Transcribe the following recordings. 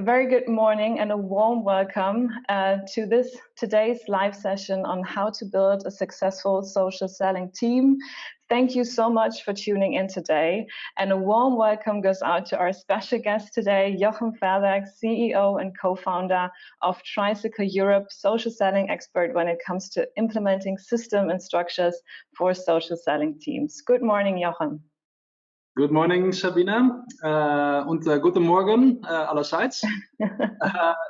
A very good morning and a warm welcome to today's live session on how to build a successful social selling team. Thank you so much for tuning in today, and a warm welcome goes out to our special guest today, Jochem, CEO and co-founder of Tricycle Europe, social selling expert when it comes to implementing system and structures for social selling teams. Good morning, Jochem. Good morning, Sabina, und guten Morgen allerseits.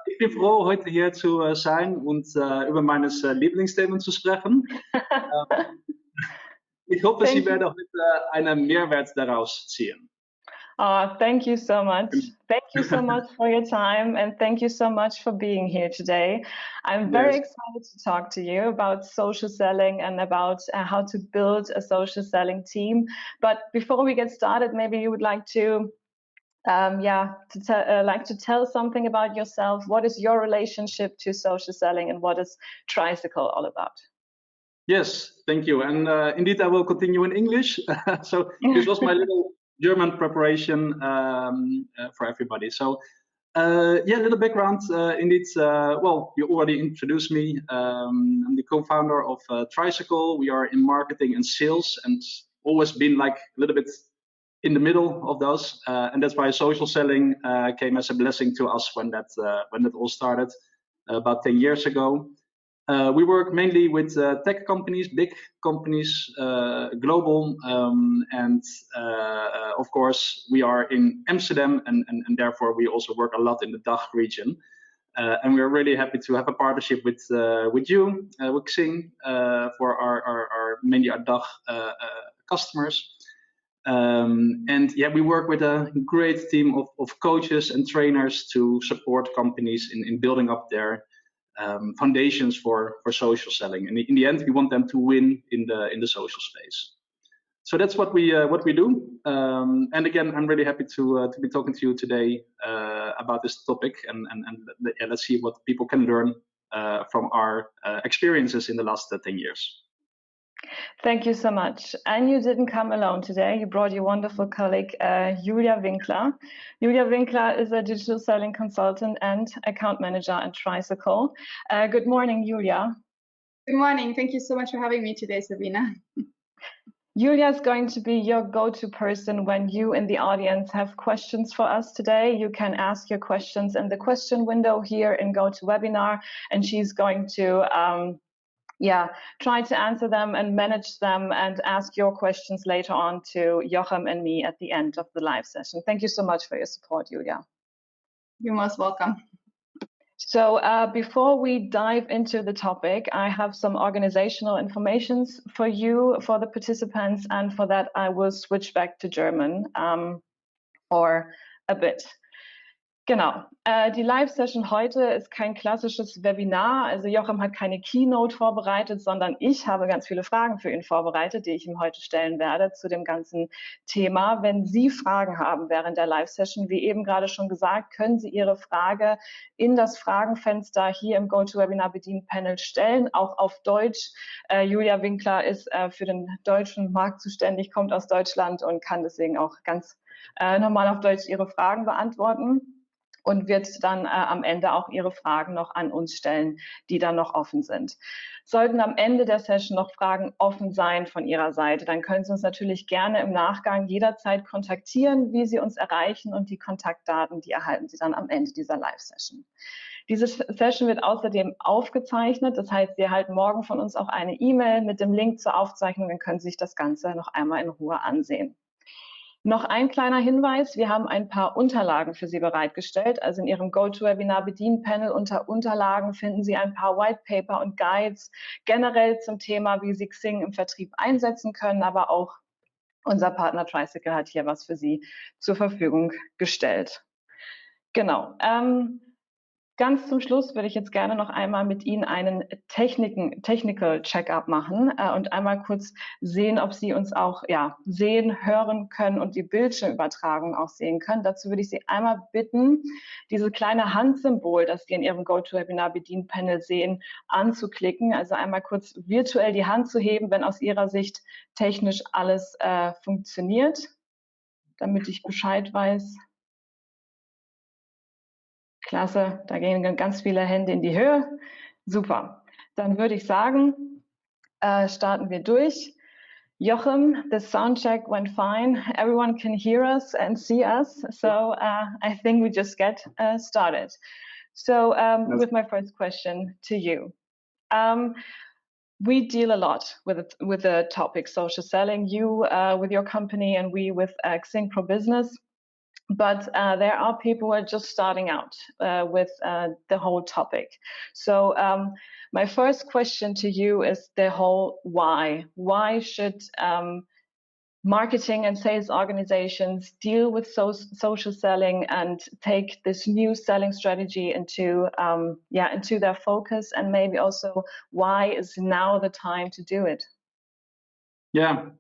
Ich bin froh, heute hier zu sein und über meines Lieblingsthema zu sprechen. Ich hoffe, Sie werden heute einen Mehrwert daraus ziehen. Thank you so much. Thank you so much for your time, and thank you so much for being here today. I'm very excited to talk to you about social selling and about how to build a social selling team. But before we get started, maybe you would like to tell something about yourself. What is your relationship to social selling, and what is Tricycle all about? Yes, thank you. And indeed, I will continue in English. So this was my little German preparation for everybody. So a little background. Indeed, well, you already introduced me. I'm the co-founder of Tricycle. We are in marketing and sales, and always been like a little bit in the middle of those. And that's why social selling came as a blessing to us when that all started about 10 years ago. We work mainly with tech companies, big companies, global, and of course we are in Amsterdam, and therefore we also work a lot in the DACH region. And we are really happy to have a partnership with you, with XING, for our mainly our DACH customers. And yeah, we work with a great team of coaches and trainers to support companies in building up their foundations for social selling, and in the end, we want them to win in the social space. So that's what we do. And again, I'm really happy to be talking to you today about this topic, and let's see what people can learn from our experiences in the last 10 years. Thank you so much. And you didn't come alone today. You brought your wonderful colleague, Julia Winkler. Julia Winkler is a digital selling consultant and account manager at Tricycle. Good morning, Julia. Good morning. Thank you so much for having me today, Sabina. Julia is going to be your go-to person when you in the audience have questions for us today. You can ask your questions in the question window here in GoToWebinar, and she's going to try to answer them and manage them and ask your questions later on to Jochem and me at the end of the live session. Thank you so much for your support, Julia. You're most welcome. So before we dive into the topic, I have some organizational information for you, for the participants, and for that I will switch back to German for a bit. Genau, die Live-Session heute ist kein klassisches Webinar, also Jochem hat keine Keynote vorbereitet, sondern ich habe ganz viele Fragen für ihn vorbereitet, die ich ihm heute stellen werde zu dem ganzen Thema. Wenn Sie Fragen haben während der Live-Session, wie eben gerade schon gesagt, können Sie Ihre Frage in das Fragenfenster hier im GoToWebinar-Bedien-Panel stellen, auch auf Deutsch. Julia Winkler ist für den deutschen Markt zuständig, kommt aus Deutschland und kann deswegen auch ganz normal auf Deutsch Ihre Fragen beantworten. Und wird dann am Ende auch Ihre Fragen noch an uns stellen, die dann noch offen sind. Sollten am Ende der Session noch Fragen offen sein von Ihrer Seite, dann können Sie uns natürlich gerne im Nachgang jederzeit kontaktieren, wie Sie uns erreichen, und die Kontaktdaten, die erhalten Sie dann am Ende dieser Live-Session. Diese Session wird außerdem aufgezeichnet, das heißt, Sie erhalten morgen von uns auch eine E-Mail mit dem Link zur Aufzeichnung, dann können Sie sich das Ganze noch einmal in Ruhe ansehen. Noch ein kleiner Hinweis, wir haben ein paar Unterlagen für Sie bereitgestellt. Also in Ihrem GoToWebinar-Bedien-Panel unter Unterlagen finden Sie ein paar White Paper und Guides generell zum Thema, wie Sie XING im Vertrieb einsetzen können, aber auch unser Partner Tricycle hat hier was für Sie zur Verfügung gestellt. Genau. Ganz zum Schluss würde ich jetzt gerne noch einmal mit Ihnen einen Technical Check-up machen und einmal kurz sehen, ob Sie uns auch sehen, hören können und die Bildschirmübertragung auch sehen können. Dazu würde ich Sie einmal bitten, dieses kleine Handsymbol, das Sie in Ihrem GoToWebinar-Bedien-Panel sehen, anzuklicken. Also einmal kurz virtuell die Hand zu heben, wenn aus Ihrer Sicht technisch alles funktioniert, damit ich Bescheid weiß. Klasse, da gehen ganz viele Hände in die Höhe. Super. Dann würde ich sagen, starten wir durch. Jochem, the sound check went fine. Everyone can hear us and see us. So I think we just get started. So with my first question to you. We deal a lot with the topic social selling, you with your company and we with XING ProBusiness. But there are people who are just starting out with the whole topic. So my first question to you is the whole why. Why should marketing and sales organizations deal with social selling and take this new selling strategy into their focus, and maybe also why is now the time to do it? Yeah,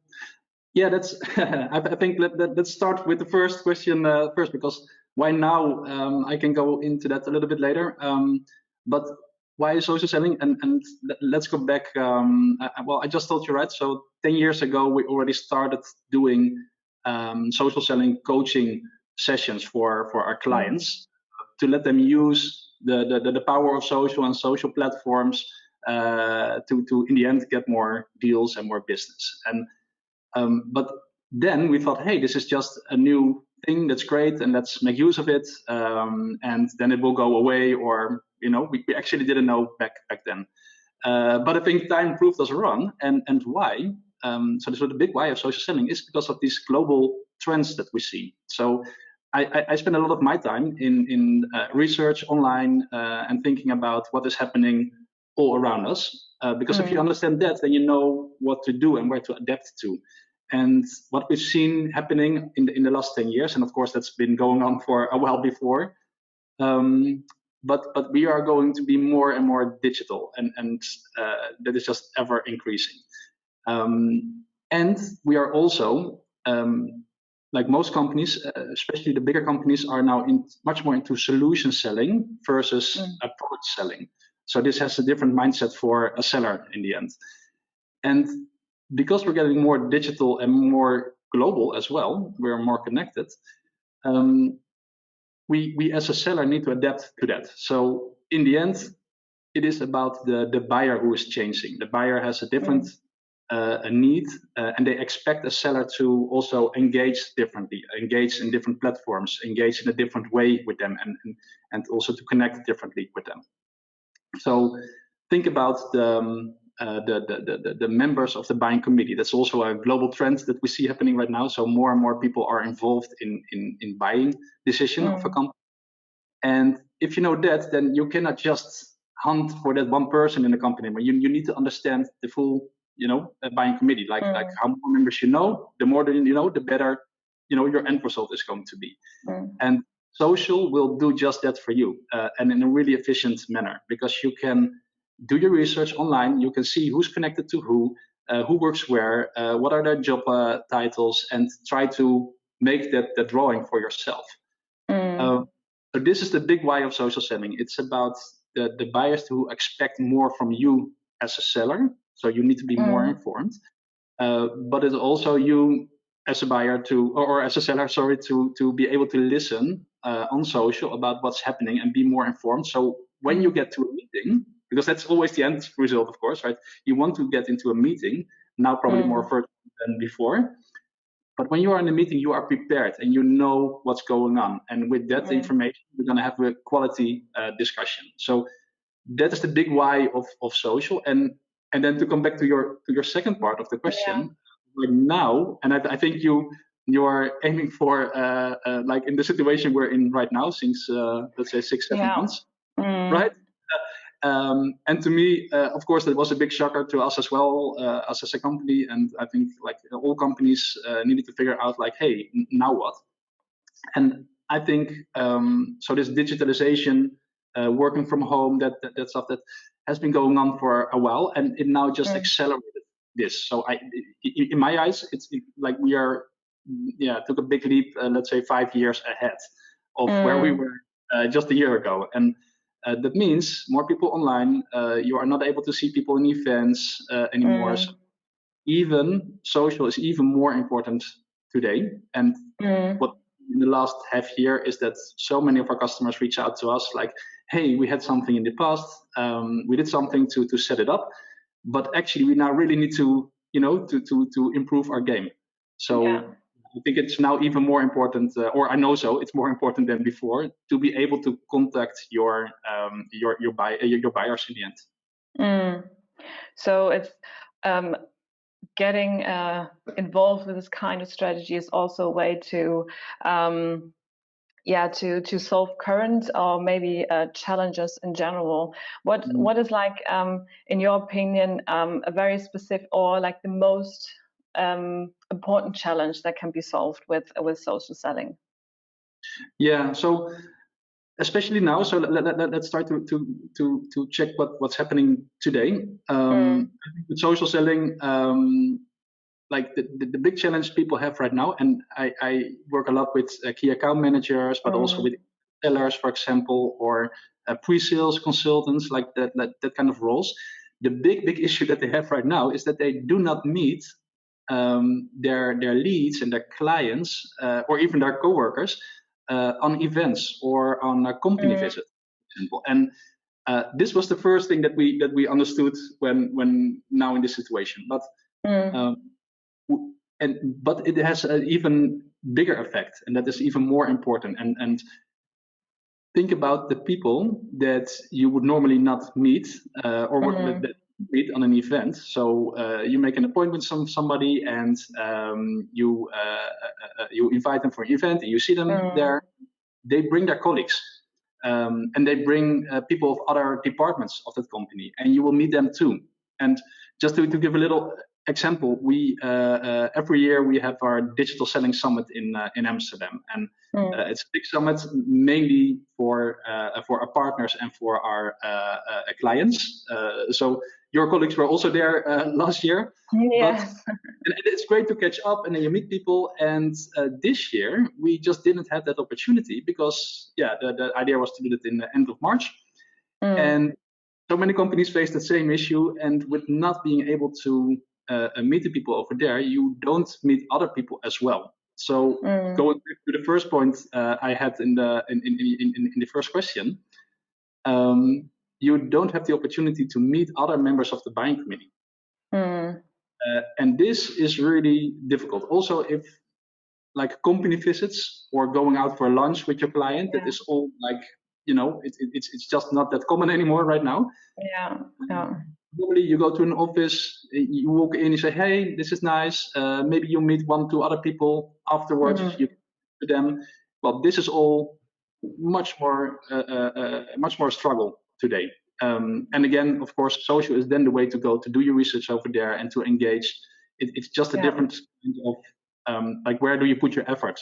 that's. I think let's start with the first question first, because why now? I can go into that a little bit later. But why social selling? And let's go back. Well, I just told you, right? So 10 years ago, we already started doing social selling coaching sessions for our clients to let them use the power of social and social platforms to in the end get more deals and more business. But then we thought, hey, this is just a new thing that's great, and let's make use of it, and then it will go away, or we actually didn't know back then. But I think time proved us wrong, and why? So the big why of social selling is because of these global trends that we see. So I spend a lot of my time in research online and thinking about what is happening all around us. Because if you understand that, then you know what to do and where to adapt to. And what we've seen happening in the last 10 years, and of course that's been going on for a while before, but we are going to be more and more digital, and that is just ever increasing. And we are also, like most companies, especially the bigger companies, are now much more into solution selling versus product selling. So this has a different mindset for a seller in the end. And because we're getting more digital and more global as well, we're more connected, we as a seller need to adapt to that. So in the end, it is about the buyer who is changing. The buyer has a different a need, and they expect a seller to also engage differently, engage in different platforms, engage in a different way with them, and also to connect differently with them. So think about the members of the buying committee. That's also a global trend that we see happening right now. So more and more people are involved in buying decision of a company. And if you know that, then you cannot just hunt for that one person in the company, but you need to understand the full buying committee, like how more members the more the better your end result is going to be. And social will do just that for you, and in a really efficient manner, because you can do your research online. You can see who's connected to who works where, what are their job titles, and try to make that drawing for yourself. So this is the big why of social selling. It's about the buyers who expect more from you as a seller. So you need to be more informed, but it's also you as a buyer or as a seller, to be able to listen on social about what's happening and be more informed. So when you get to a meeting, because that's always the end result, of course, right? You want to get into a meeting now, probably more virtual than before. But when you are in a meeting, you are prepared and you know what's going on. And with that information, you're going to have a quality discussion. So that is the big why of social. And then to come back to your second part of the question, right now, and I think you are aiming for like in the situation we're in right now, since let's say 6-7 months, right? And to me, of course, that was a big shocker to us as well, us as a company. And I think like all companies needed to figure out like, hey, now what? And I think so this digitalization, working from home, that stuff that has been going on for a while, and it now just accelerated this. So in my eyes, it's like we are, took a big leap, let's say 5 years ahead of where we were just a year ago. And that means more people online. You are not able to see people in events anymore. So even social is even more important today. And what in the last half year is that so many of our customers reach out to us like, hey, we had something in the past, we did something to set it up, but actually we now really need to, to improve our game. So I think it's now even more important, or I know so, it's more important than before to be able to contact your buyers in the end. So it's getting involved with this kind of strategy is also a way to to solve current or maybe challenges in general. What is like, in your opinion, a very specific or like the most important challenge that can be solved with social selling? Yeah, so especially now, so let's start to check what's happening today. I think with social selling, like the big challenge people have right now, and I work a lot with key account managers, but also with sellers, for example, or pre-sales consultants, like that kind of roles. The big issue that they have right now is that they do not meet their leads and their clients, or even their coworkers, on events or on a company visit, for example. And this was the first thing that we understood when now in this situation. But but it has an even bigger effect, and that is even more important. And think about the people that you would normally not meet, or that meet on an event. So you make an appointment with somebody, and you invite them for an event, and you see them there. They bring their colleagues, and they bring people of other departments of that company, and you will meet them too. And just to give a little example, we every year we have our digital selling summit in Amsterdam, and it's a big summit mainly for our partners and for our clients. So your colleagues were also there last year. Yes. But, and it's great to catch up, and then you meet people. And this year we just didn't have that opportunity because the idea was to do it in the end of March, and so many companies face the same issue. And with not being able to meet the people over there, you don't meet other people as well. So going back to the first point I had in the first question, you don't have the opportunity to meet other members of the buying committee. And this is really difficult. Also, if like company visits or going out for lunch with your client, that is all like, it's just not that common anymore right now. Normally you go to an office, you walk in, you say, hey, this is nice. Maybe you meet 1-2 other people afterwards, you to them. Well, this is all much more struggle today. And again, of course, social is then the way to go to do your research over there and to engage. It's just a different kind of like, where do you put your effort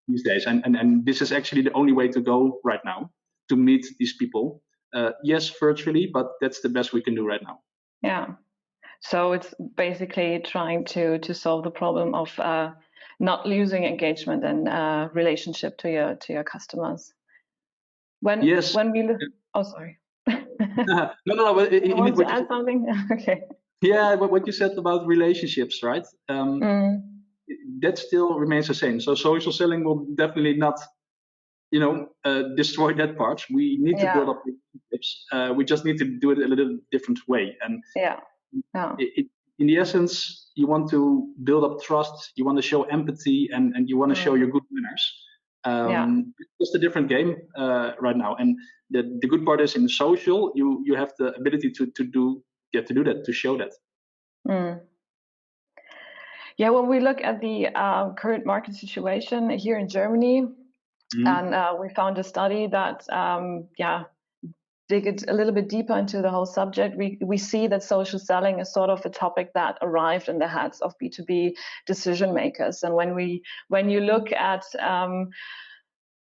these days? And this is actually the only way to go right now, to meet these people. Yes, virtually, but that's the best we can do right now. Yeah. So it's basically trying to solve the problem of not losing engagement and relationship to your customers. When we look, oh, sorry. No. You want to add something? Okay. Yeah, what you said about relationships, right? That still remains the same. So social selling will definitely not, destroy that part. We need to build up relationships. We just need to do it a little different way. And in the essence, you want to build up trust. You want to show empathy, and you want to show your good manners. It's just a different game right now. And the good part is, in social, you have the ability to do that, to show that. Yeah, when we look at the current market situation here in Germany, and we found a study that dig it a little bit deeper into the whole subject, we see that social selling is sort of a topic that arrived in the heads of B2B decision makers. And when you look at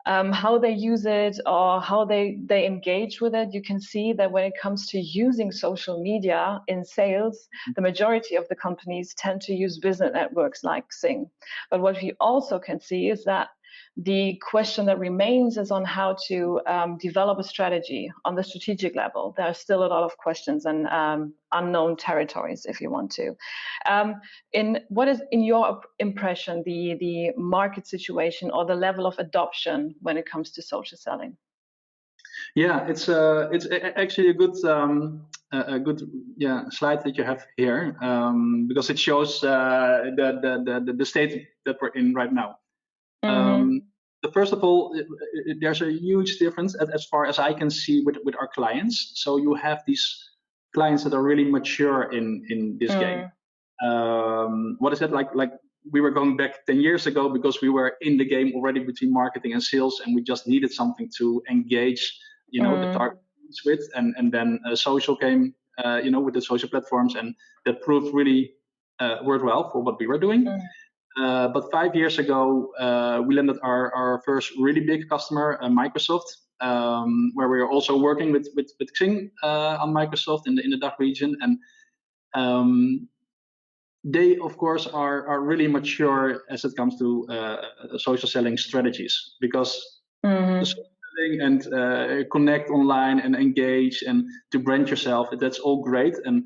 how they use it or how they engage with it, you can see that when it comes to using social media in sales, the majority of the companies tend to use business networks like XING. But what we also can see is that the question that remains is on how to develop a strategy on the strategic level. There are still a lot of questions and unknown territories, if you want to. What is, in your impression, the market situation or the level of adoption when it comes to social selling? Yeah, it's actually a good slide that you have here, because it shows the state that we're in right now. First of all, there's a huge difference as far as I can see with our clients. So you have these clients that are really mature in this game. What is that like? Like we were going back 10 years ago because we were in the game already between marketing and sales, and we just needed something to engage, the target with, and then social came, with the social platforms, and that proved really worked well for what we were doing. But 5 years ago, we landed our first really big customer, Microsoft, where we are also working with XING on Microsoft in the DACH region, and they, of course, are really mature as it comes to social selling strategies, because the social selling and connect online and engage and to brand yourself, that's all great. And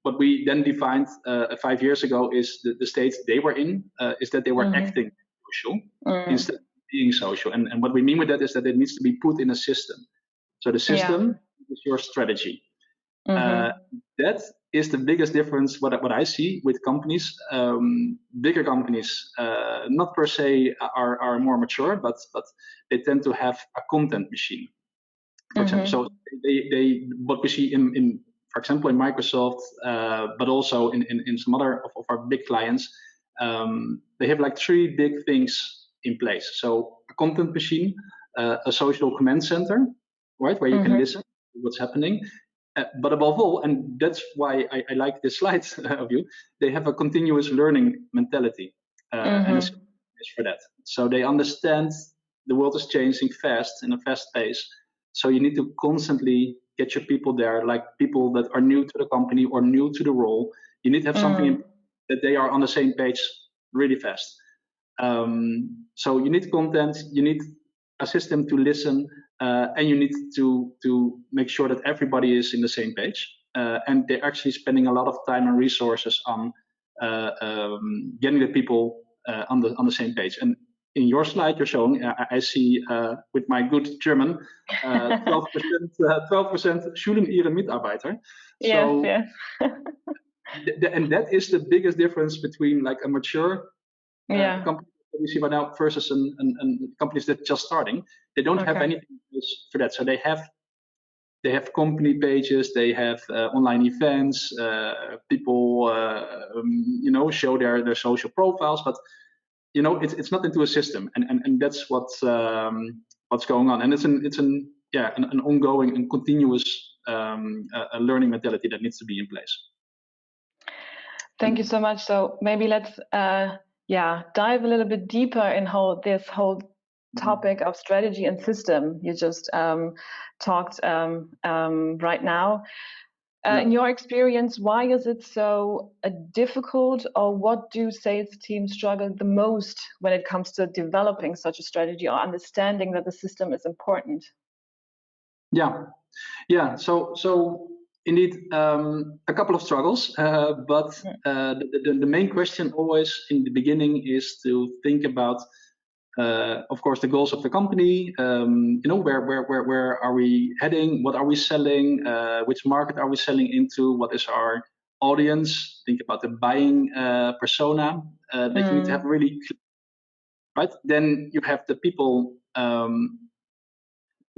what we then defined 5 years ago is the state they were in, is that they were acting social instead of being social. And what we mean with that is that it needs to be put in a system. So the system is your strategy. That is the biggest difference what I see with companies. Bigger companies, not per se are more mature, but they tend to have a content machine, for example. So they what we see in for example in Microsoft, but also in some other of our big clients, they have like 3 big things in place. So a content machine, a social command center, right, where you can listen to what's happening. But above all, and that's why I like this slide of you, they have a continuous learning mentality, and it's for that. So they understand the world is changing fast in a fast pace. So you need to constantly get your people there, like people that are new to the company or new to the role. You need to have something that they are on the same page really fast. So you need content, you need a system to listen, and you need to make sure that everybody is in the same page. And they're actually spending a lot of time and resources on getting the people on the same page. And in your slide you're showing, I see with my good German, 12% schulen ihre Mitarbeiter. So, yes. And that is the biggest difference between like a mature company that we see right now versus companies that just starting. They don't have anything for that. So they have company pages, they have online events, people show their social profiles, but it's not into a system, and that's what's going on, and it's an ongoing and continuous learning mentality that needs to be in place. Thank you so much. So maybe let's dive a little bit deeper in this whole topic of strategy and system you just talked right now. In your experience, why is it so difficult, or what do sales teams struggle the most when it comes to developing such a strategy or understanding that the system is important? So indeed, a couple of struggles, but the main question always in the beginning is to think about, of course, the goals of the company. Where are we heading? What are we selling? Which market are we selling into? What is our audience? Think about the buying persona that you need to have really clear, right. Then you have the people.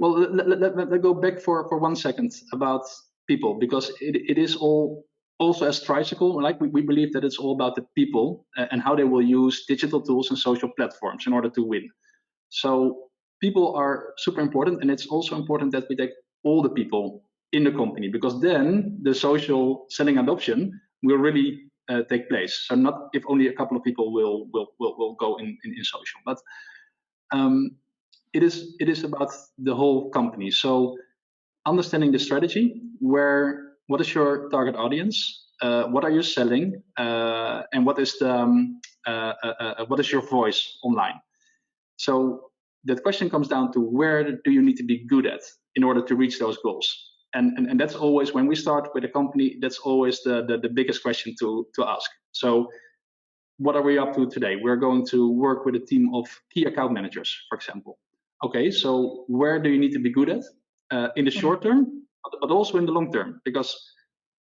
Well, let's go back for 1 second about people, because it is all also as Tricycle, like we believe that it's all about the people and how they will use digital tools and social platforms in order to win. So people are super important, and it's also important that we take all the people in the company, because then the social selling adoption will really take place. So not if only a couple of people will go in social, but it is about the whole company. So understanding the strategy, what is your target audience, what are you selling, and what is your voice online. So that question comes down to where do you need to be good at in order to reach those goals? And that's always, when we start with a company, that's always the biggest question to ask. So what are we up to today? We're going to work with a team of key account managers, for example. Okay, so where do you need to be good at in the short term, but also in the long term? Because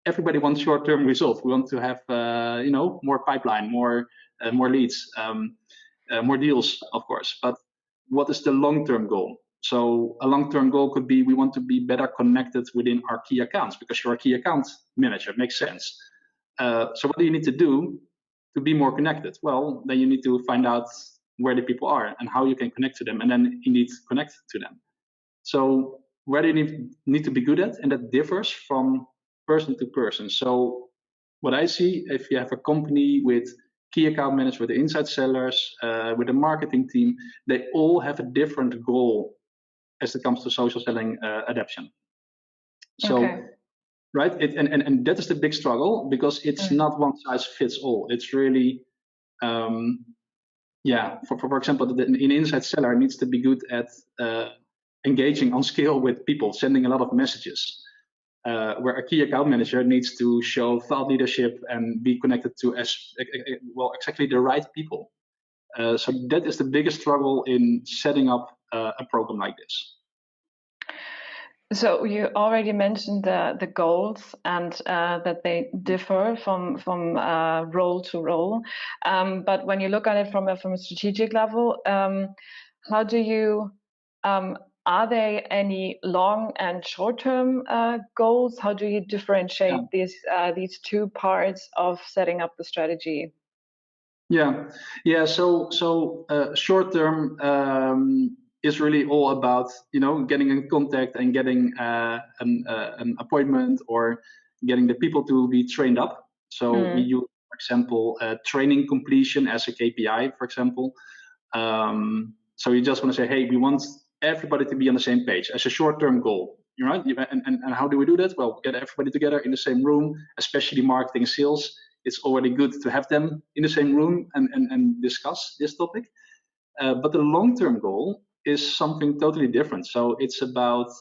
everybody wants short-term results. We want to have, more pipeline, more leads, more deals, of course. But what is the long-term goal? So a long-term goal could be we want to be better connected within our key accounts because you're a key account manager. It makes sense. So what do you need to do to be more connected? Well, then you need to find out where the people are and how you can connect to them, and then you need to connect to them. So where do you need to be good at? And that differs from person to person. So what I see, if you have a company with key account managers, with the inside sellers, with a marketing team, they all have a different goal as it comes to social selling adoption. So, right, and that is the big struggle, because it's not one size fits all. It's really, for example, an inside seller needs to be good at engaging on scale with people, sending a lot of messages. Where a key account manager needs to show thought leadership and be connected to exactly the right people. So that is the biggest struggle in setting up a program like this. So you already mentioned the goals and that they differ from role to role. But when you look at it from a strategic level, how do you are there any long and short-term goals? How do you differentiate these two parts of setting up the strategy? So short-term is really all about getting in contact and getting an appointment, or getting the people to be trained up. So we use, for example, training completion as a KPI, for example. So you just want to say, hey, we want everybody to be on the same page as a short-term goal, right? And how do we do that? Well, get everybody together in the same room, especially marketing and sales. It's already good to have them in the same room and discuss this topic. But the long-term goal is something totally different. So it's about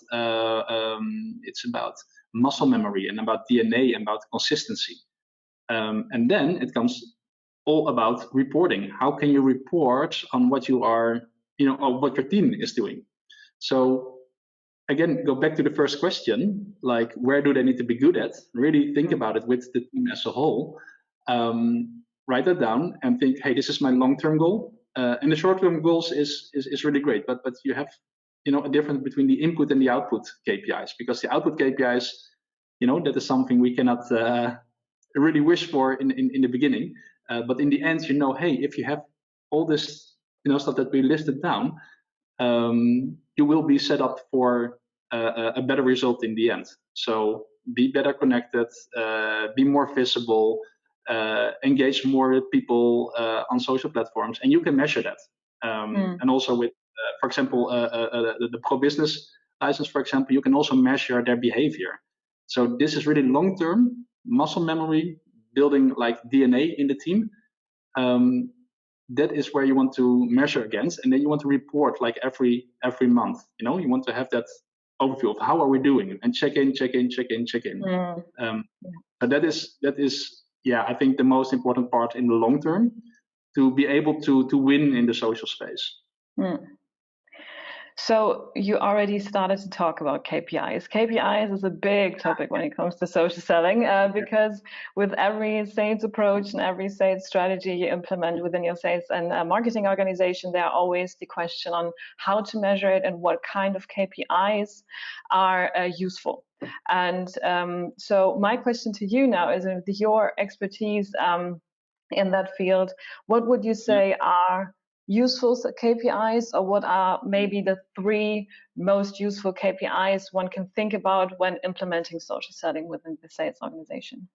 muscle memory and about DNA and about consistency. And then it comes all about reporting. How can you report on what you are, or what your team is doing? So again, go back to the first question, like where do they need to be good at? Really think about it with the team as a whole. Write that down and think, hey, this is my long-term goal. And the short-term goals is really great, but you have a difference between the input and the output KPIs, because the output KPIs, that is something we cannot really wish for in the beginning. But in the end, hey, if you have all this stuff that we listed down, you will be set up for a better result in the end. So be better connected, be more visible, engage more with people on social platforms, and you can measure that. And also with, for example, the ProBusiness license, for example, you can also measure their behavior. So this is really long-term muscle memory, building like DNA in the team. That is where you want to measure against, and then you want to report like every month. You want to have that overview of how are we doing, and check in. But that is I think the most important part in the long term, to be able to win in the social space. So you already started to talk about KPIs. KPIs is a big topic when it comes to social selling, because with every sales approach and every sales strategy you implement within your sales and marketing organization, there are always the question on how to measure it and what kind of KPIs are useful. And so my question to you now is, with your expertise in that field, what would you say are useful KPIs, or what are maybe the 3 most useful KPIs one can think about when implementing social selling within the sales organization?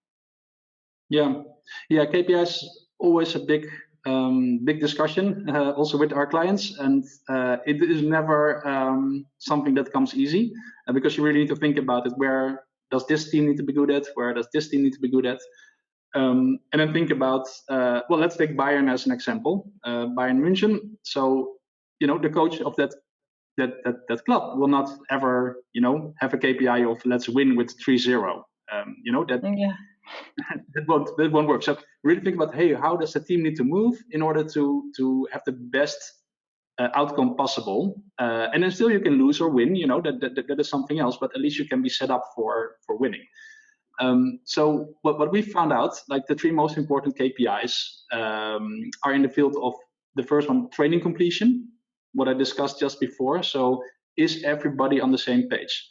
KPIs always a big discussion, also with our clients, and it is never something that comes easy, because you really need to think about it. Where does this team need to be good at? Where does this team need to be good at? And then think about, let's take Bayern as an example. Bayern München. So the coach of that club will not ever, have a KPI of let's win with 3-0. That that won't work. So really think about, hey, how does the team need to move in order to have the best outcome possible, and then still you can lose or win. That is something else, but at least you can be set up for winning. So what we found out, like the 3 most important KPIs are in the field of the first one, training completion, what I discussed just before. So is everybody on the same page?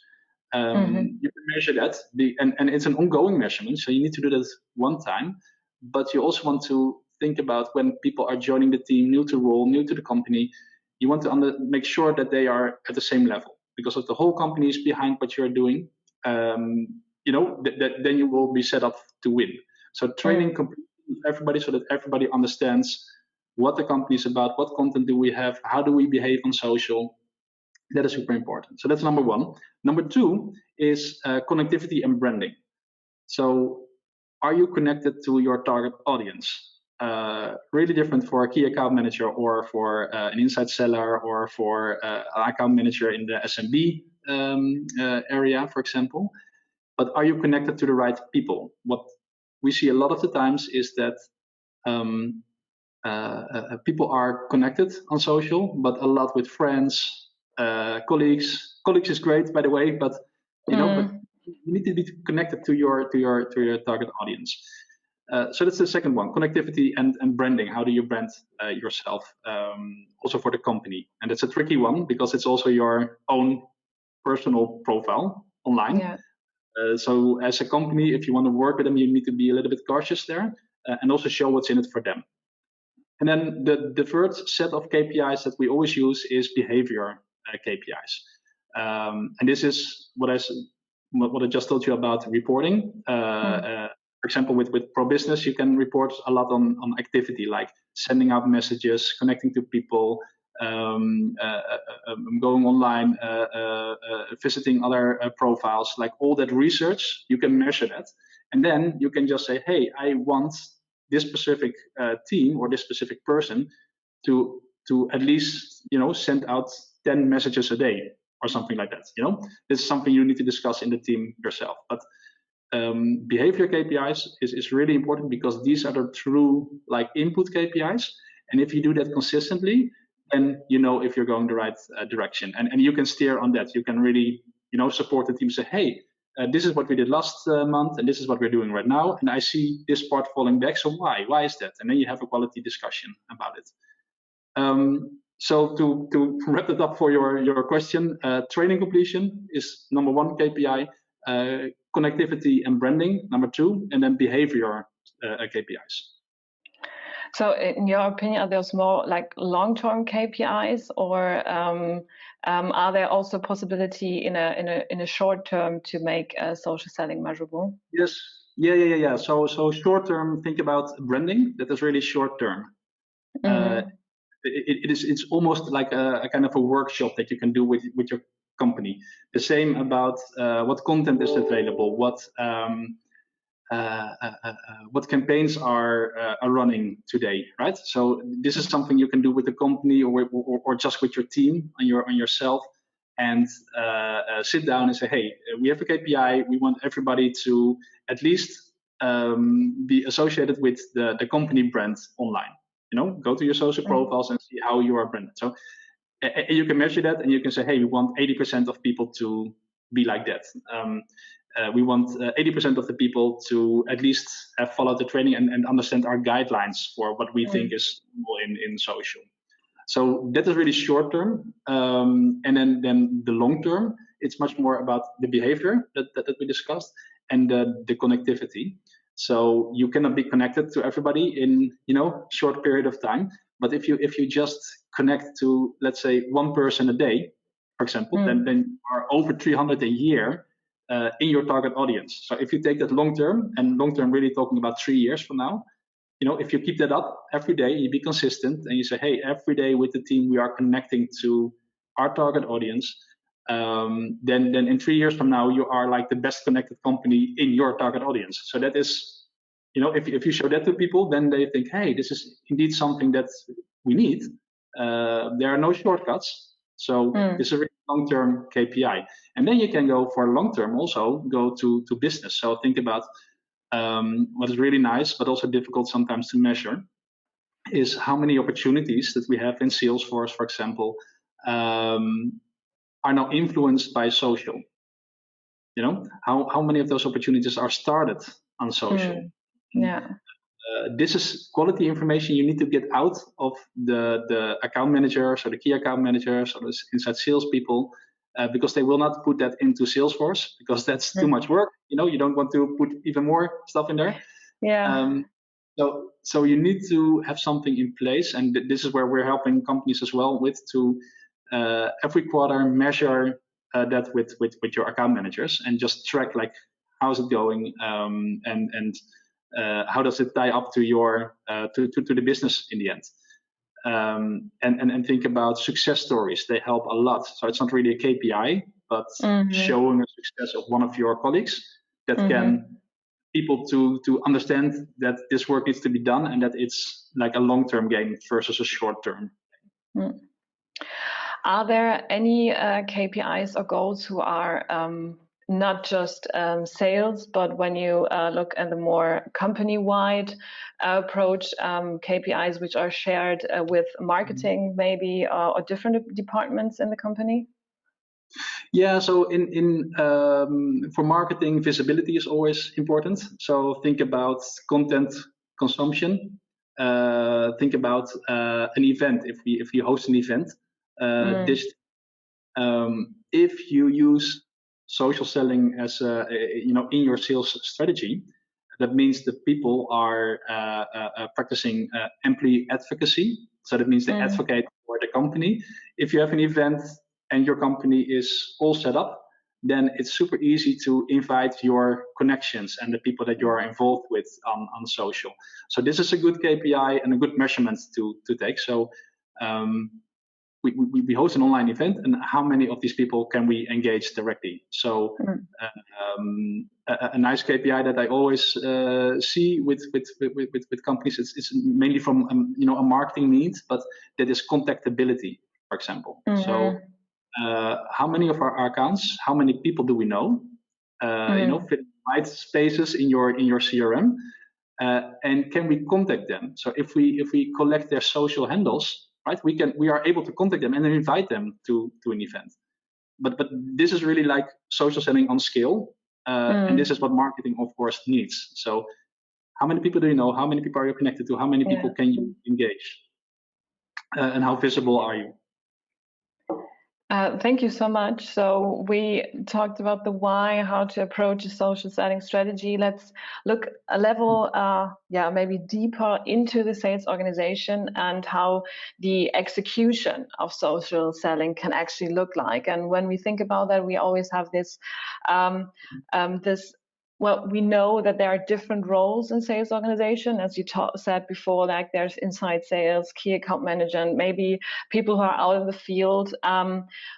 You can measure that, and it's an ongoing measurement, so you need to do that one time, but you also want to think about when people are joining the team, new to role, new to the company, you want to make sure that they are at the same level, because if the whole company is behind what you're doing, then you will be set up to win. So training everybody so that everybody understands what the company is about, what content do we have, how do we behave on social. That is super important. So that's number 1. Number 2 is connectivity and branding. So are you connected to your target audience? Really different for a key account manager or for an inside seller or for an account manager in the SMB area, for example. But are you connected to the right people? What we see a lot of the times is that people are connected on social, but a lot with friends, colleagues. Colleagues is great, by the way, but but you need to be connected to your target audience. So that's the second one, connectivity and branding. How do you brand yourself, also for the company? And it's a tricky one because it's also your own personal profile online. Yeah. So as a company, if you want to work with them, you need to be a little bit cautious there, and also show what's in it for them. And then the third set of KPIs that we always use is behavior KPIs. And this is what I just told you about reporting. For example, with ProBusiness, you can report a lot on activity, like sending out messages, connecting to people, going online, visiting other profiles, like all that research. You can measure that. And then you can just say, hey, I want this specific team or this specific person to at least send out 10 messages a day or something like that. This is something you need to discuss in the team yourself. But behavior KPIs is really important because these are the true input KPIs. And if you do that consistently, then if you're going the right direction, and you can steer on that. You can really support the team. Say, hey, this is what we did last month, and this is what we're doing right now. And I see this part falling back. So why? Why is that? And then you have a quality discussion about it. So to wrap it up for your question, training completion is number 1 KPI, connectivity and branding number 2, and then behavior KPIs. So in your opinion, are those more long-term KPIs, or are there also possibility in a short term to make social selling measurable? Yes. Yeah. So short term, think about branding. That is really short term. It's almost like a kind of a workshop that you can do with your company. The same about what content is available, what campaigns are running today, right? So this is something you can do with the company or just with your team on yourself, and sit down and say, hey, we have a KPI. We want everybody to at least be associated with the company brand online. Go to your social profiles and see how you are branded. So you can measure that, and you can say, hey, we want 80% of people to be like that. We want 80% of the people to at least have followed the training and understand our guidelines for what we think is in social. So that is really short term. And then the long term, it's much more about the behavior that we discussed and the connectivity. So you cannot be connected to everybody in short period of time. But if you just connect to, let's say, 1 person a day, for example, then you are over 300 a year in your target audience. So if you take that long term, and long term really talking about 3 years from now, if you keep that up every day, you be consistent, and you say, hey, every day with the team we are connecting to our target audience, then in 3 years from now you are like the best connected company in your target audience. So that is, if you show that to people, then they think, hey, this is indeed something that we need. there are no shortcuts. So it's a really long-term KPI. And then you can go for long-term also, go to business. So think about what is really nice, but also difficult sometimes to measure, is how many opportunities that we have in Salesforce, for example, are now influenced by social. You know, how many of those opportunities are started on social? Yeah. This is quality information you need to get out of the account managers or the key account managers or the inside salespeople, because they will not put that into Salesforce because that's too much work. You know, you don't want to put even more stuff in there. Yeah. So you need to have something in place, and this is where we're helping companies as well with to every quarter measure that with your account managers and just track like how's it going, and how does it tie up to your to the business in the end, and think about success stories. They help a lot. So it's not really a KPI, but showing a success of one of your colleagues that can people to understand that this work needs to be done and that it's like a long-term game versus a short-term. Are there any KPIs or goals who are not just sales, but when you look at the more company-wide approach, KPIs which are shared with marketing maybe, or different departments in the company? Yeah, so for marketing, visibility is always important. So think about content consumption. Think about an event. If you host an event, if you use social selling as in your sales strategy, that means that people are practicing employee advocacy. So that means they advocate for the company. If you have an event and your company is all set up, then it's super easy to invite your connections and the people that you are involved with on social. So this is a good KPI and a good measurement to take. So we host an online event, and how many of these people can we engage directly? So a nice KPI that I always see with companies, it's mainly from a marketing need, but that is contactability, for example. So how many of our accounts, how many people do we know? Fit right spaces in your CRM, and can we contact them? So if we collect their social handles, right, we are able to contact them and then invite them to an event. But this is really like social selling on scale, and this is what marketing, of course, needs. So how many people do you know? How many people are you connected to? How many people can you engage? And how visible are you? Thank you so much. So we talked about the why, how to approach a social selling strategy. Let's look a level, maybe deeper into the sales organization and how the execution of social selling can actually look like. And when we think about that, we always have this, well, we know that there are different roles in sales organization, as you said before, like there's inside sales, key account manager, and maybe people who are out in the field.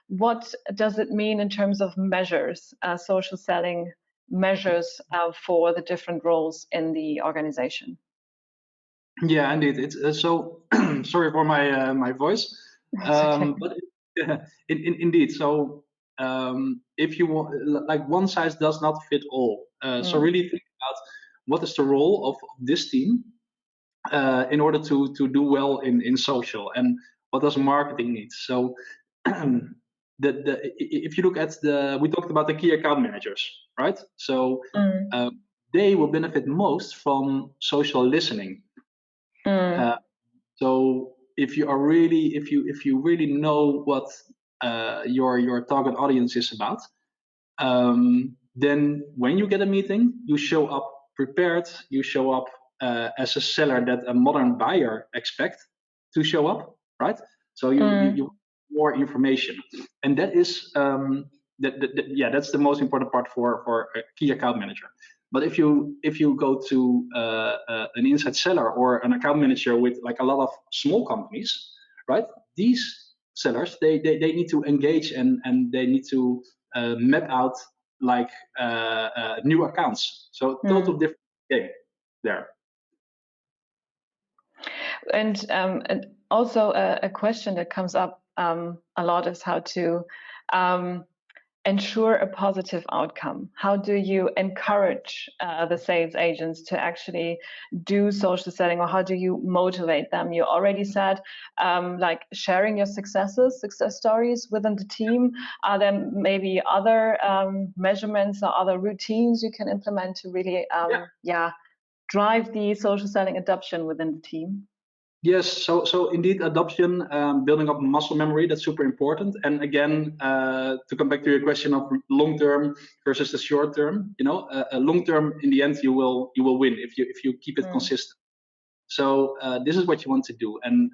What does it mean in terms of measures, social selling measures for the different roles in the organization? Yeah, indeed. It's so sorry for my voice, Okay. but indeed. So if you want, like one size does not fit all. So really think about what is the role of this team in order to do well in social, and what does marketing need. So if you look at we talked about the key account managers, right? So they will benefit most from social listening. So if you really know what your target audience is about, then when you get a meeting, you show up prepared. You show up as a seller that a modern buyer expects to show up, right? So you more information, and that is that's the most important part for a key account manager. But if you go to an inside seller or an account manager with like a lot of small companies, right? These sellers they need to engage and they need to map out like new accounts. So total different game there. And Also, a question that comes up a lot is how to ensure a positive outcome. How do you encourage the sales agents to actually do social selling, or how do you motivate them? You already said like sharing your successes, success stories within the team. Are there maybe other measurements or other routines you can implement to really drive the social selling adoption within the team? Yes, so indeed, adoption, building up muscle memory, that's super important. And again, to come back to your question of long term versus the short term, long term, in the end, you will win if you keep it consistent. So this is what you want to do. And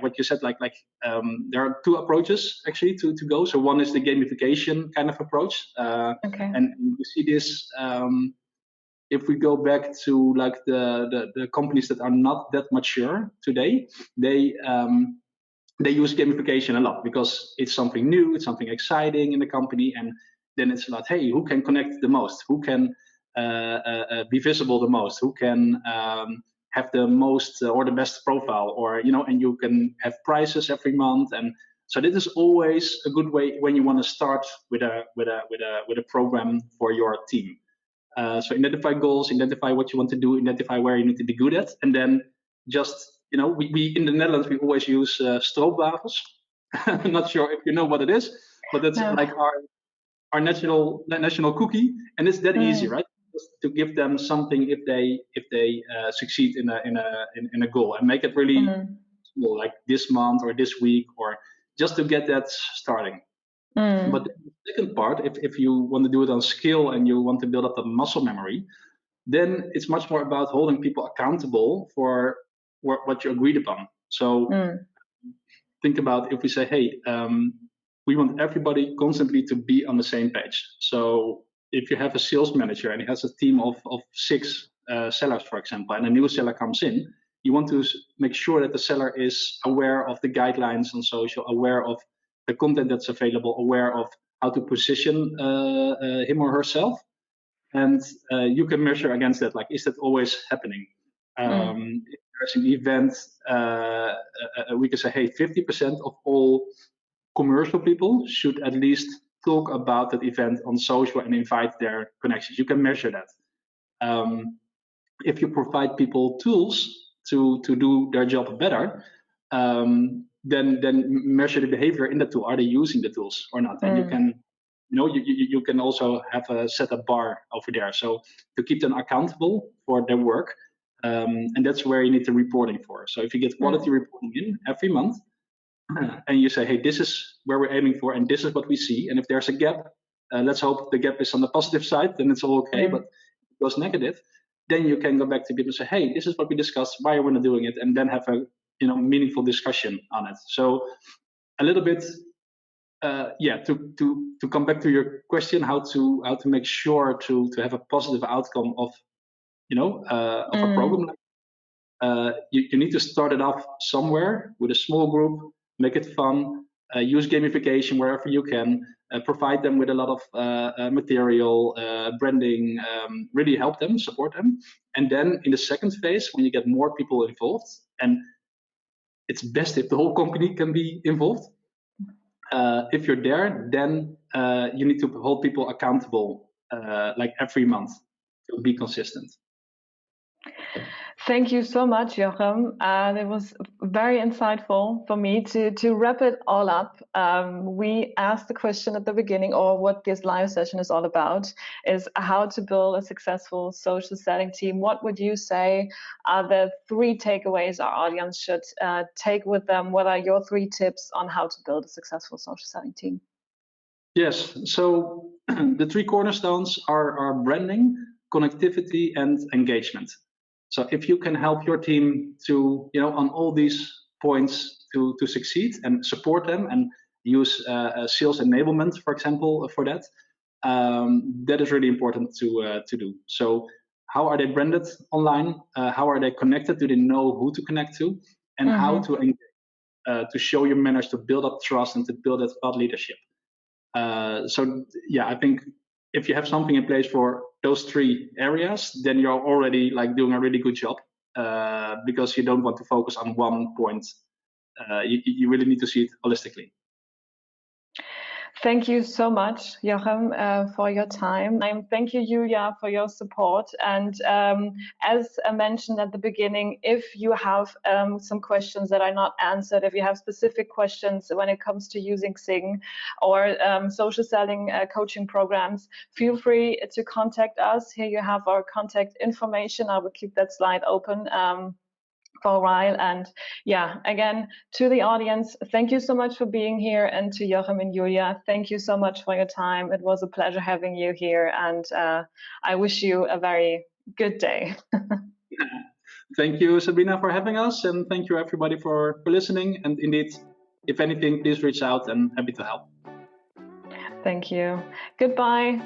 what you said, there are two approaches actually to go. So one is the gamification kind of approach, and you see this. If we go back to like the companies that are not that mature today, they use gamification a lot because it's something new, it's something exciting in the company, and then it's about, hey, who can connect the most, who can be visible the most, who can have the most or the best profile, or and you can have prizes every month. And so this is always a good way when you want to start with a program for your team. So identify goals, identify what you want to do, identify where you need to be good at, and then just, we in the Netherlands, we always use stroopwafels. I'm not sure if you know what it is, but that's like our national cookie, and it's that easy, right? Just to give them something if they succeed in a goal, and make it really small, like this month or this week, or just to get that starting. But the second part, if you want to do it on skill and you want to build up the muscle memory, then it's much more about holding people accountable for what you agreed upon. So think about if we say, hey, we want everybody constantly to be on the same page. So if you have a sales manager and he has a team of 6 sellers, for example, and a new seller comes in, you want to make sure that the seller is aware of the guidelines on social, aware of the content that's available, aware of how to position him or herself. And you can measure against that, like, is that always happening? If there's an event, we can say, hey, 50% of all commercial people should at least talk about that event on social and invite their connections. You can measure that. If you provide people tools to do their job better, then measure the behavior in the tool. Are they using the tools or not? And you can, you can also have set a bar over there. So to keep them accountable for their work, and that's where you need the reporting for. So if you get quality reporting in every month, and you say, hey, this is where we're aiming for, and this is what we see. And if there's a gap, let's hope the gap is on the positive side, then it's all okay. But if it goes negative, then you can go back to people and say, hey, this is what we discussed, why are we not doing it? And then have a meaningful discussion on it. So a little bit, to come back to your question, how to make sure to have a positive outcome of a program. You need to start it off somewhere with a small group, make it fun, use gamification wherever you can, provide them with a lot of material, branding, really help them, support them. And then in the second phase, when you get more people involved, and it's best if the whole company can be involved. If you're there, then you need to hold people accountable, like every month, to be consistent. Thank you so much, Jochem. It was very insightful for me to wrap it all up. We asked the question at the beginning, or what this live session is all about, is how to build a successful social selling team. What would you say are the 3 takeaways our audience should take with them? What are your 3 tips on how to build a successful social selling team? Yes, so the 3 cornerstones are branding, connectivity, and engagement. So if you can help your team to, on all these points to succeed, and support them, and use sales enablement, for example, for that, that is really important to do. So how are they branded online? How are they connected? Do they know who to connect to? And how to engage, to show your manners, to build up trust, and to build that thought leadership. So yeah, I think if you have something in place for those 3 areas, then you're already like doing a really good job, because you don't want to focus on one point you really need to see it holistically. Thank you so much, Jochem, for your time. Thank you, Julia, for your support. And as I mentioned at the beginning, if you have some questions that are not answered, if you have specific questions when it comes to using XING or social selling coaching programs, feel free to contact us. Here you have our contact information. I will keep that slide open for a while. And yeah, again, to the audience, thank you so much for being here. And to Jochem and Julia, thank you so much for your time. It was a pleasure having you here. And I wish you a very good day. Thank you, Sabina, for having us. And thank you, everybody, for listening. And indeed, if anything, please reach out and happy to help. Thank you. Goodbye.